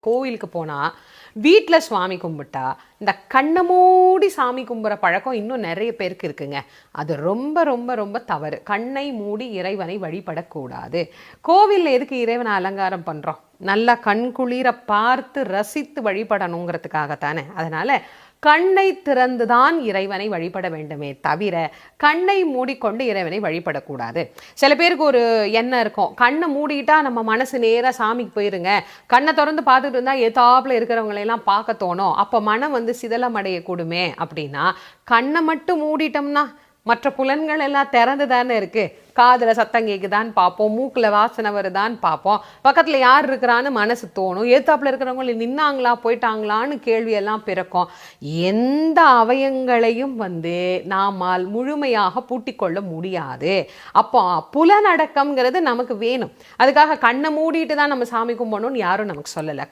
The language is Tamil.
கோவிலுக்கு போனால் வீட்டில் சுவாமி கும்பிட்டா இந்த கண்ணை மூடி சாமி கும்பிட்ற பழக்கம் இன்னும் நிறைய பேருக்கு இருக்குங்க. அது ரொம்ப ரொம்ப ரொம்ப தவறு. கண்ணை மூடி இறைவனை வழிபடக்கூடாது. கோவிலில் எதுக்கு இறைவனை அலங்காரம் பண்ணுறோம்? நல்லா கண்குளிர பார்த்து ரசித்து வழிபடணுங்கிறதுக்காகத்தானே. அதனால் கண்ணை திறந்துதான் இறைவனை வழிபட வேண்டுமே தவிர கண்ணை மூடிக்கொண்டு இறைவனை வழிபடக்கூடாது. சில பேருக்கு ஒரு எண்ணம் இருக்கும், கண்ணை மூடிட்டா நம்ம மனசு நேராக சாமிக்கு போயிருங்க, கண்ணை திறந்து பார்த்துட்டு இருந்தால் ஏத்தாப்புல இருக்கிறவங்களையெல்லாம் பார்க்க தோணும், அப்போ மனம் சிதலம் அடையக்கூடுமே அப்படின்னா, கண்ணை மட்டும் மூடிட்டோம்னா மற்ற புலன்கள் எல்லாம் திறந்து தானே இருக்கு. காதில் சத்தம் கேட்குதான்னு பார்ப்போம், மூக்கில் வாசனை வருதான்னு பார்ப்போம், பக்கத்தில் யார் இருக்கிறான்னு மனசு தோணும், ஏத்தாப்புல இருக்கிறவங்க நின்னாங்களா போயிட்டாங்களான்னு கேள்வியெல்லாம் பிறக்கும். எந்த அவயங்களையும் நாமால் முழுமையாக பூட்டிக்கொள்ள முடியாது. அப்போ புலனடக்கம்ங்கிறது நமக்கு வேணும். அதுக்காக கண்ணை மூடிட்டு தான் நம்ம சாமி கும்பிடணும்னு யாரும் நமக்கு சொல்லலை.